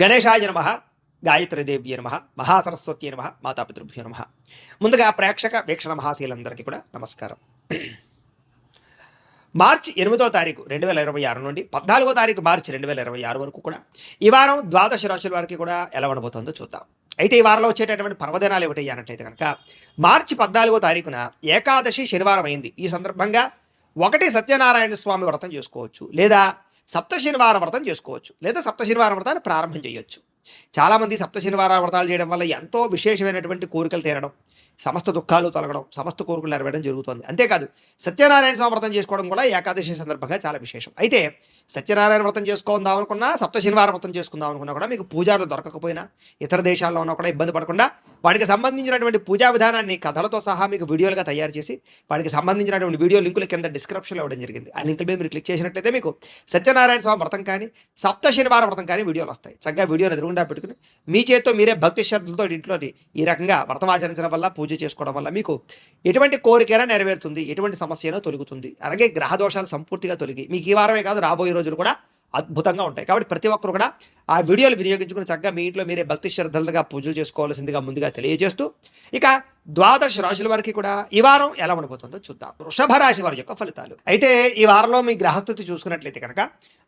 గణేశాయ నమః, గాయత్రీదేవ్యే నమః, మహాసరస్వత్యే నమః, మాతాపితృభ్యో నమః. ముందుగా ప్రేక్షక వీక్షణ మహాశీలందరికీ కూడా నమస్కారం. మార్చి 8వ తారీఖు 2026 నుండి 14వ తారీఖు మార్చి 2026 వరకు కూడా ఈ వారం ద్వాదశ రాశుల వారికి కూడా ఎలా ఉండబోతుందో చూద్దాం. అయితే ఈ వారంలో వచ్చేటటువంటి పర్వదినాలు ఏమిటి అన్నట్లయితే కనుక మార్చి 14వ తారీఖున ఏకాదశి శనివారం అయింది. ఈ సందర్భంగా ఒకటి సత్యనారాయణ స్వామి వ్రతం చేసుకోవచ్చు, లేదా సప్త శనివారం వ్రతం చేసుకోవచ్చు, లేదా సప్త శనివారం వ్రతాన్ని ప్రారంభం చేయొచ్చు. చాలామంది సప్త శనివారం వ్రతాలు చేయడం వల్ల ఎంతో విశేషమైనటువంటి కోరికలు తీరడం, సమస్త దుఃఖాలు తొలగడం, సమస్త కోరికలు నెరవేరడం జరుగుతుంది. అంతేకాదు సత్యనారాయణ స్వామి వ్రతం చేసుకోవడం కూడా ఏకాదశి సందర్భంగా చాలా విశేషం. అయితే సత్యనారాయణ వ్రతం చేసుకుందాం అనుకున్నా, సప్త శనివారం వ్రతం చేసుకుందాం అనుకున్నా కూడా మీకు పూజారులు దొరకకపోయినా, ఇతర దేశాల్లో ఉన్నా కూడా ఇబ్బంది పడకుండా వాటికి సంబంధించినటువంటి పూజా విధానాన్ని కథలతో సహా మీకు వీడియోలుగా తయారు చేసి వాటికి సంబంధించినటువంటి వీడియో లింకులు కింద డిస్క్రిప్షన్లో ఇవ్వడం జరిగింది. ఆ లింకుల మీద మీరు క్లిక్ చేసినట్లయితే మీకు సత్యనారాయణ స్వామి వ్రతం కానీ సప్త శనివారం వ్రతం కానీ వీడియోలు వస్తాయి. చక్కగా వీడియోని ఎదురుగుండా పెట్టుకుని మీ చేతితో మీరే భక్తి శ్రద్ధలతో ఇంట్లో ఈ రకంగా వ్రతం ఆచరించడం వల్ల, పూజ చేసుకోవడం వల్ల మీకు ఎటువంటి కోరికైనా నెరవేరుతుంది, ఎటువంటి సమస్యనో తొలుగుతుంది. అలాగే గ్రహ దోషాలు సంపూర్తిగా తొలగి మీకు ఈ వారమే కాదు రాబోయే రోజులు కూడా అద్భుతంగా ఉంటాయి. కాబట్టి ప్రతి ఒక్కరు కూడా ఆ వీడియోలు వినియోగించుకుని చక్కగా మీ ఇంట్లో మీరే భక్తి శ్రద్ధలుగా పూజలు చేసుకోవాల్సిందిగా ముందుగా తెలియజేస్తూ, ఇక ద్వాదశ రాశుల వారికి కూడా ఈ వారం ఎలా ఉండబోతుందో చూద్దాం. వృషభ రాశి వారి యొక్క ఫలితాలు. అయితే ఈ వారంలో మీ గ్రహస్థితి చూసుకున్నట్లయితే కనుక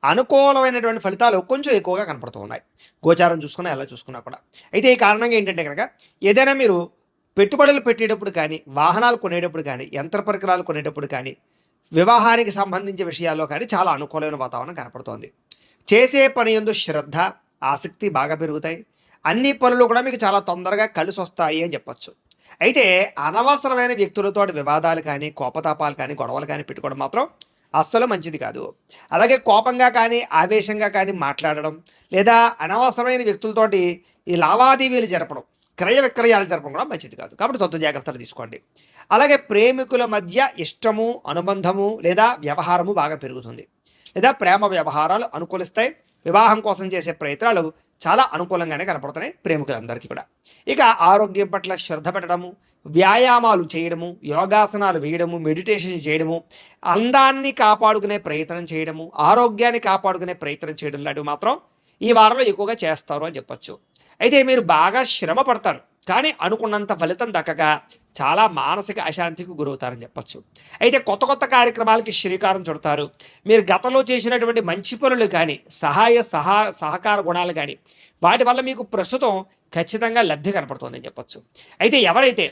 అనుకూలమైనటువంటి ఫలితాలు కొంచెం ఎక్కువగా కనపడుతూ ఉన్నాయి. గోచారం చూసుకున్నా ఎలా చూసుకున్నా కూడా. అయితే ఈ కారణంగా ఏంటంటే కనుక ఏదైనా మీరు పెట్టుబడులు పెట్టేటప్పుడు కానీ, వాహనాలు కొనేటప్పుడు కానీ, యంత్ర పరికరాలు కొనేటప్పుడు కానీ, వివాహానికి సంబంధించిన విషయాల్లో కానీ చాలా అనుకూలమైన వాతావరణం కనపడుతోంది. చేసే పని యందు శ్రద్ధ, ఆసక్తి బాగా పెరుగుతాయి. అన్ని పనులు కూడా మీకు చాలా తొందరగా కలిసి వస్తాయి అని చెప్పచ్చు. అయితే అనవసరమైన వ్యక్తులతో వివాదాలు కానీ, కోపతాపాలు కానీ, గొడవలు కానీ పెట్టుకోవడం మాత్రం అస్సలు మంచిది కాదు. అలాగే కోపంగా కానీ, ఆవేశంగా కానీ మాట్లాడడం, లేదా అనవసరమైన వ్యక్తులతోటి ఈ లావాదేవీలు జరపడం, క్రయ విక్రయాలు జరపడం కూడా మంచిది కాదు. కాబట్టి తొత్తు జాగ్రత్తలు తీసుకోండి. అలాగే ప్రేమికుల మధ్య ఇష్టము, అనుబంధము లేదా వ్యవహారము బాగా పెరుగుతుంది, లేదా ప్రేమ వ్యవహారాలు అనుకూలిస్తాయి. వివాహం కోసం చేసే ప్రయత్నాలు చాలా అనుకూలంగానే కనపడుతున్నాయి ప్రేమికులందరికీ కూడా. ఇక ఆరోగ్యం పట్ల శ్రద్ధ పెట్టడము, వ్యాయామాలు చేయడము, యోగాసనాలు వేయడము, మెడిటేషన్ చేయడము, అందాన్ని కాపాడుకునే ప్రయత్నం చేయడము, ఆరోగ్యాన్ని కాపాడుకునే ప్రయత్నం చేయడం లాంటివి మాత్రం ఈ వారంలో ఎక్కువగా చేస్తారు అని చెప్పచ్చు. అయితే మీరు బాగా శ్రమ పడతారు, కానీ అనుకున్నంత ఫలితం దక్కక చాలా మానసిక అశాంతికి గురవుతారని చెప్పచ్చు. అయితే కొత్త కొత్త కార్యక్రమాలకి శ్రీకారం చుడతారు. మీరు గతంలో చేసినటువంటి మంచి పనులు కానీ, సహకార గుణాలు కానీ, వాటి వల్ల మీకు ప్రస్తుతం ఖచ్చితంగా లబ్ధి కనపడుతుందని చెప్పచ్చు. అయితే ఎవరైతే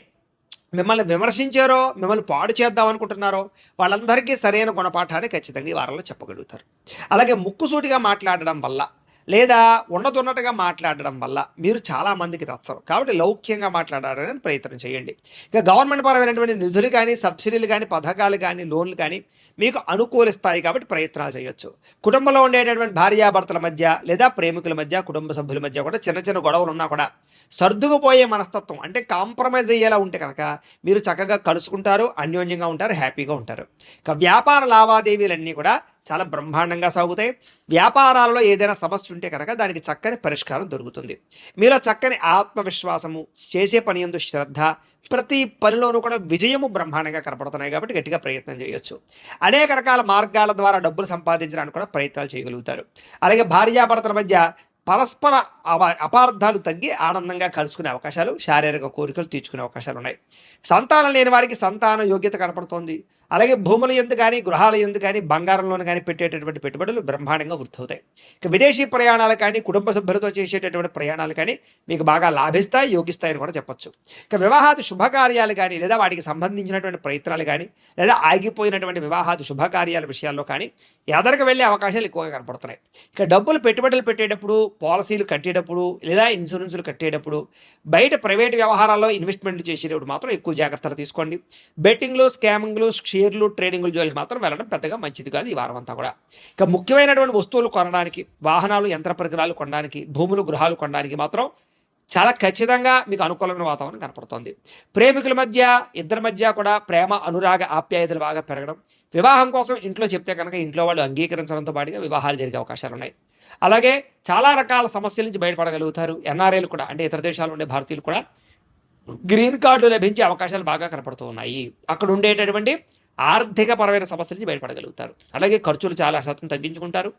మిమ్మల్ని విమర్శించారో, మిమ్మల్ని పాడు చేద్దాం అనుకుంటున్నారో వాళ్ళందరికీ సరైన గుణపాఠాన్ని ఖచ్చితంగా ఈ వారంలో చెప్పగలుగుతారు. అలాగే ముక్కుసూటిగా మాట్లాడడం వల్ల, లేదా ఉన్నట్టుగా మాట్లాడడం వల్ల మీరు చాలామందికి నచ్చరు. కాబట్టి లౌక్యంగా మాట్లాడాలని ప్రయత్నం చేయండి. ఇక గవర్నమెంట్ పరమైనటువంటి నిధులు కానీ, సబ్సిడీలు కానీ, పథకాలు కానీ, లోన్లు కానీ మీకు అనుకూలిస్తాయి. కాబట్టి ప్రయత్నాలు చేయొచ్చు. కుటుంబంలో ఉండేటటువంటి భార్యాభర్తల మధ్య, లేదా ప్రేమికుల మధ్య, కుటుంబ సభ్యుల మధ్య కూడా చిన్న చిన్న గొడవలు ఉన్నా కూడా సర్దుకుపోయే మనస్తత్వం, అంటే కాంప్రమైజ్ అయ్యేలా ఉంటే కనుక మీరు చక్కగా కలుసుకుంటారు, అన్యోన్యంగా ఉంటారు, హ్యాపీగా ఉంటారు. ఇక వ్యాపార లావాదేవీలన్నీ కూడా చాలా బ్రహ్మాండంగా సాగుతాయి. వ్యాపారాలలో ఏదైనా సమస్య ఉంటే కనుక దానికి చక్కని పరిష్కారం దొరుకుతుంది. మీలో చక్కని ఆత్మవిశ్వాసము, చేసే పని యందు శ్రద్ధ, ప్రతి పనిలోనూ కూడా విజయము బ్రహ్మాండంగా కనపడుతున్నాయి. కాబట్టి గట్టిగా ప్రయత్నం చేయొచ్చు. అనేక రకాల మార్గాల ద్వారా డబ్బులు సంపాదించడానికి కూడా ప్రయత్నాలు చేయగలుగుతారు. అలాగే భార్యాభర్తల మధ్య పరస్పర అపార్థాలు తగ్గి ఆనందంగా కలుసుకునే అవకాశాలు, శారీరక కోరికలు తీర్చుకునే అవకాశాలు ఉన్నాయి. సంతానం లేని వారికి సంతాన యోగ్యత కనపడుతోంది. అలాగే భూముల యందు కానీ, గృహాల యందు కానీ, బంగారంలోను కానీ పెట్టేటటువంటి పెట్టుబడులు బ్రహ్మాండంగా వృద్ధి అవుతాయి. ఇక విదేశీ ప్రయాణాలు కానీ, కుటుంబ సభ్యులతో చేసేటటువంటి ప్రయాణాలు కానీ మీకు బాగా లాభిస్తాయి, యోగిస్తాయని కూడా చెప్పచ్చు. ఇక వివాహాది శుభకార్యాలు కానీ, లేదా వాటికి సంబంధించినటువంటి ప్రయత్నాలు కానీ, లేదా ఆగిపోయినటువంటి వివాహాది శుభకార్యాల విషయాల్లో కానీ ఎదరికి వెళ్ళే అవకాశాలు ఎక్కువగా కనపడుతున్నాయి. ఇక డబ్బులు పెట్టుబడులు పెట్టేటప్పుడు, పాలసీలు కట్టేటప్పుడు, లేదా ఇన్సూరెన్సులు కట్టేటప్పుడు, బయట ప్రైవేట్ వ్యవహారాల్లో ఇన్వెస్ట్మెంట్లు చేసేటప్పుడు మాత్రం ఎక్కువ జాగ్రత్తలు తీసుకోండి. బెట్టింగ్లు, స్కామింగ్లు, షేర్లు, ట్రేడింగ్లు జోలికి మాత్రం వెళ్ళడం పెద్దగా మంచిది కాదు ఈ వారం అంతా కూడా. ఇక ముఖ్యమైనటువంటి వస్తువులు కొనడానికి, వాహనాలు, యంత్ర పరికరాలు కొనడానికి, భూములు, గృహాలు కొనడానికి మాత్రం చాలా ఖచ్చితంగా మీకు అనుకూలమైన వాతావరణం కనపడుతోంది. ప్రేమికుల మధ్య, ఇద్దరి మధ్య కూడా ప్రేమ, అనురాగ, ఆప్యాయతలు బాగా పెరగడం, వివాహం కోసం ఇంట్లో చెప్తే కనుక ఇంట్లో వాళ్ళు అంగీకరించడంతో పాటుగా వివాహాలు జరిగే అవకాశాలు ఉన్నాయి. అలాగే చాలా రకాల సమస్యల నుంచి బయటపడగలుగుతారు. ఎన్ఆర్ఐలు కూడా, అంటే ఇతర దేశాల్లో ఉండే భారతీయులు కూడా గ్రీన్ కార్డు లభించే అవకాశాలు బాగా కనపడుతూ ఉన్నాయి. అక్కడ ఉండేటటువంటి ఆర్థికపరమైన సమస్యల నుంచి బయటపడగలుగుతారు. అలాగే ఖర్చులు చాలా శాతం తగ్గించుకుంటారు.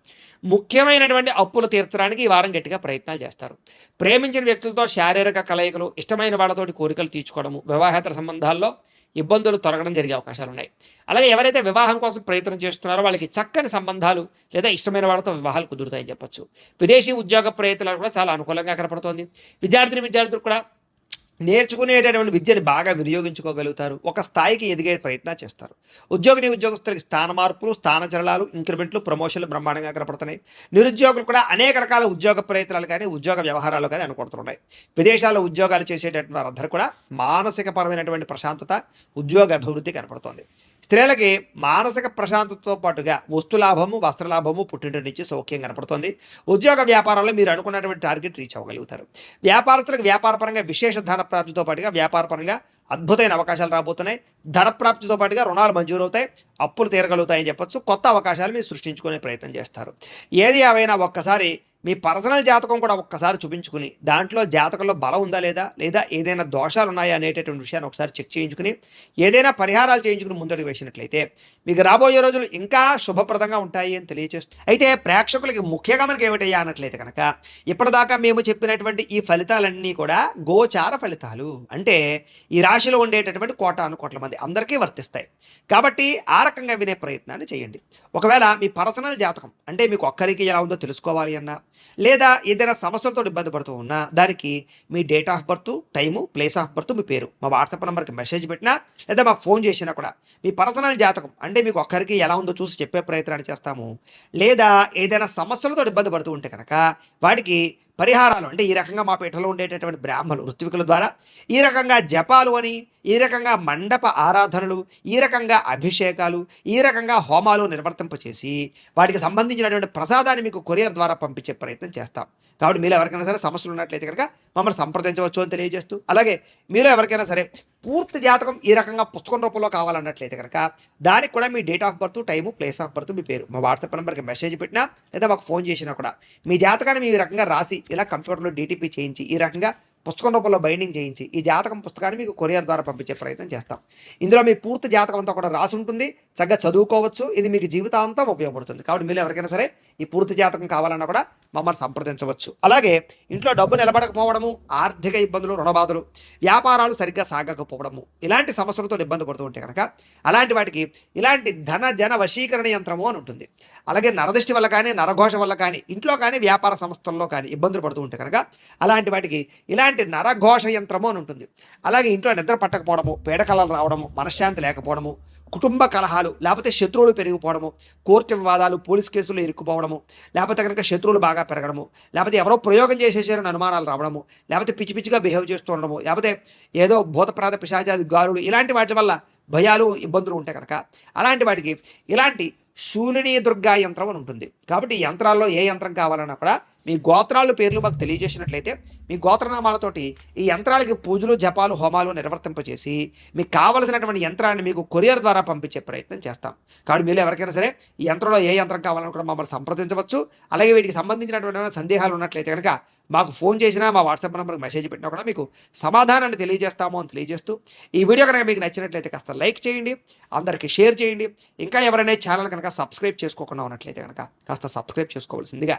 ముఖ్యమైనటువంటి అప్పులు తీర్చడానికి ఈ వారం గట్టిగా ప్రయత్నాలు చేస్తారు. ప్రేమించిన వ్యక్తులతో శారీరక కలయికలు, ఇష్టమైన వాళ్ళతోటి కోరికలు తీర్చుకోవడము, వివాహేతర సంబంధాల్లో ఇబ్బందులు తొలగడం జరిగే అవకాశాలున్నాయి. అలాగే ఎవరైతే వివాహం కోసం ప్రయత్నం చేస్తున్నారో వాళ్ళకి చక్కని సంబంధాలు లేదా ఇష్టమైన వాళ్ళతో వివాహాలు కుదురుతాయని చెప్పొచ్చు. విదేశీ ఉద్యోగ ప్రయత్నాలు కూడా చాలా అనుకూలంగా కనపడుతోంది. విద్యార్థులు కూడా నేర్చుకునేటటువంటి విద్యని బాగా వినియోగించుకోగలుగుతారు. ఒక స్థాయికి ఎదిగే ప్రయత్నాలు చేస్తారు. ఉద్యోగస్తులకి స్థాన మార్పులు, స్థానచలనాలు, ఇంక్రిమెంట్లు, ప్రమోషన్లు బ్రహ్మాండంగా కనపడుతున్నాయి. నిరుద్యోగులు కూడా అనేక రకాల ఉద్యోగ ప్రయత్నాలు కానీ, ఉద్యోగ వ్యవహారాలు కానీ అనుకుంటున్నాయి. విదేశాల్లో ఉద్యోగాలు చేసేటటువంటి వారందరూ కూడా మానసిక పరమైనటువంటి ప్రశాంతత, ఉద్యోగ అభివృద్ధి కనపడుతోంది. స్త్రీలకి మానసిక ప్రశాంతతతో పాటుగా వస్తులాభము, వస్త్రలాభము, పుట్టింటి నుంచి సౌఖ్యం కనపడుతుంది. ఉద్యోగ వ్యాపారాల్లో మీరు అనుకున్నటువంటి టార్గెట్ రీచ్ అవ్వగలుగుతారు. వ్యాపారస్తులకు వ్యాపారపరంగా విశేష ధన ప్రాప్తితో పాటుగా వ్యాపారపరంగా అద్భుతమైన అవకాశాలు రాబోతున్నాయి. ధన ప్రాప్తితో పాటుగా రుణాలు మంజూరవుతాయి, అప్పులు తీరగలుగుతాయని చెప్పొచ్చు. కొత్త అవకాశాలు మీరు సృష్టించుకునే ప్రయత్నం చేస్తారు. ఏది ఏవైనా ఒక్కసారి మీ పర్సనల్ జాతకం కూడా ఒక్కసారి చూపించుకుని, దాంట్లో జాతకంలో బలం ఉందా లేదా ఏదైనా దోషాలు ఉన్నాయా అనేటటువంటి విషయాన్ని ఒకసారి చెక్ చేయించుకుని, ఏదైనా పరిహారాలు చేయించుకుని ముందడుగు వేసినట్లయితే మీకు రాబోయే రోజులు ఇంకా శుభప్రదంగా ఉంటాయి అని తెలియజేస్తుంది. అయితే ప్రేక్షకులకి ముఖ్యంగా మనకి ఏమిటయ్యా అన్నట్లయితే కనుక, ఇప్పటిదాకా మేము చెప్పినటువంటి ఈ ఫలితాలన్నీ కూడా గోచార ఫలితాలు. అంటే ఈ రాశిలో ఉండేటటువంటి కోటాను కోట్ల మంది అందరికీ వర్తిస్తాయి. కాబట్టి ఆ రకంగా వినే ప్రయత్నాన్ని చేయండి. ఒకవేళ మీ పర్సనల్ జాతకం అంటే మీకు ఒక్కరికి ఎలా ఉందో తెలుసుకోవాలి అన్నా, లేదా ఏదైనా సమస్యలతో ఇబ్బంది పడుతూ ఉన్నా, దానికి మీ date of birth, time, place of birth, మీ పేరు మా వాట్సాప్ నెంబర్కి మెసేజ్ పెట్టినా లేదా మాకు ఫోన్ చేసినా కూడా మీ పర్సనల్ జాతకం అంటే మీకు ఒక్కరికి ఎలా ఉందో చూసి చెప్పే ప్రయత్నాన్ని చేస్తాము. లేదా ఏదైనా సమస్యలతో ఇబ్బంది పడుతూ ఉంటే కనుక వాటికి పరిహారాలు అంటే ఈ రకంగా మా పీఠలో ఉండేటటువంటి బ్రాహ్మణులు ఋత్వికుల ద్వారా ఈ రకంగా జపాలు అని, ఈ రకంగా మండప ఆరాధనలు, ఈ రకంగా అభిషేకాలు, ఈ రకంగా హోమాలు నిర్వర్తింపచేసి వాటికి సంబంధించినటువంటి ప్రసాదాన్ని మీకు కొరియర్ ద్వారా పంపించే ప్రయత్నం చేస్తాం. కాబట్టి మీరు ఎవరికైనా సరే సమస్యలు ఉన్నట్లయితే కనుక మమ్మల్ని సంప్రదించవచ్చు అని తెలియజేస్తూ, అలాగే మీరు ఎవరికైనా సరే పూర్తి జాతకం ఈ రకంగా పుస్తకం రూపంలో కావాలన్నట్లయితే కనుక దానికి కూడా మీ date of birth, time, place of birth, మీ పేరు మా వాట్సాప్ నెంబర్కి మెసేజ్ పెట్టినా లేదా మాకు ఫోన్ చేసినా కూడా మీ జాతకాన్ని మీ రకంగా రాసి ఇలా కంప్యూటర్లో డీటీపీ చేయించి ఈ రకంగా పుస్తకం రూపంలో బైండింగ్ చేయించి ఈ జాతకం పుస్తకాన్ని మీకు కొరియర్ ద్వారా పంపించే ప్రయత్నం చేస్తాం. ఇందులో మీ పూర్తి జాతకం అంతా కూడా రాసి ఉంటుంది, చక్కగా చదువుకోవచ్చు. ఇది మీకు జీవితాంతం ఉపయోగపడుతుంది. కాబట్టి మీరు ఎవరికైనా సరే ఈ పూర్తి జాతకం కావాలన్నా కూడా మమ్మల్ని సంప్రదించవచ్చు. అలాగే ఇంట్లో డబ్బు నిలబడకపోవడము, ఆర్థిక ఇబ్బందులు, రుణబాధలు, వ్యాపారాలు సరిగ్గా సాగకపోవడము, ఇలాంటి సమస్యలతో ఇబ్బంది పడుతూ ఉంటే కనుక అలాంటి వాటికి ఇలాంటి ధన జన వశీకరణ యంత్రము అని ఉంటుంది. అలాగే నరదృష్టి వల్ల కానీ, నరఘోష వల్ల కానీ, ఇంట్లో కానీ, వ్యాపార సంస్థల్లో కానీ ఇబ్బందులు పడుతూ ఉంటే కనుక అలాంటి వాటికి ఇలాంటి నరఘోష యంత్రము అని ఉంటుంది. అలాగే ఇంట్లో నిద్ర పట్టకపోవడము, పీడకలలు రావడము, మనశ్శాంతి లేకపోవడము, కుటుంబ కలహాలు, లేకపోతే శత్రువులు పెరిగిపోవడము, కోర్టు వివాదాలు, పోలీస్ కేసులు ఇరుక్కుపోవడము, లేకపోతే కనుక శత్రువులు బాగా పెరగడము, లేకపోతే ఎవరో ప్రయోగం చేసేసారని అనుమానాలు రావడము, లేకపోతే పిచ్చి పిచ్చిగా బిహేవ్ చేస్తూ ఉండడము, లేకపోతే ఏదో భూతప్రాత పిశాచాది గారులు, ఇలాంటి వాటి వల్ల భయాలు, ఇబ్బందులు ఉంటాయి కనుక అలాంటి వాటికి ఇలాంటి శూలిని దుర్గా యంత్రం అని ఉంటుంది. కాబట్టి ఈ యంత్రాల్లో ఏ యంత్రం కావాలన్నా కూడా మీ గోత్రాలు పేర్లు మాకు తెలియజేసినట్లయితే మీ గోత్రనామాలతోటి ఈ యంత్రాలకి పూజలు, జపాలు, హోమాలు నిర్వర్తింపచేసి మీకు కావలసినటువంటి యంత్రాన్ని మీకు కొరియర్ ద్వారా పంపించే ప్రయత్నం చేస్తాం. కాబట్టి మీరు ఎవరికైనా సరే ఈ యంత్రంలో ఏ యంత్రం కావాలని కూడా మమ్మల్ని సంప్రదించవచ్చు. అలాగే వీటికి సంబంధించినటువంటి సందేహాలు ఉన్నట్లయితే కనుక మాకు ఫోన్ చేసినా, మా వాట్సాప్ నెంబర్కి మెసేజ్ పెట్టినా కూడా మీకు సమాధానాన్ని తెలియజేస్తాము అని తెలియజేస్తూ, ఈ వీడియో కనుక మీకు నచ్చినట్లయితే కాస్త లైక్ చేయండి, అందరికీ షేర్ చేయండి. ఇంకా ఎవరైనా ఛానల్ కనుక సబ్స్క్రైబ్ చేసుకోకుండా ఉన్నట్లయితే కనుక కాస్త సబ్స్క్రైబ్ చేసుకోవాల్సిందిగా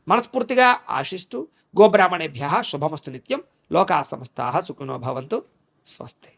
మనస్ఫూర్తిగా ఆశిస్తూ, గోబ్రాహ్మణేభ్యः శుభమస్తు నిత్యం. లోకా సమస్తాః సుఖినో భవంతు. స్వస్తి.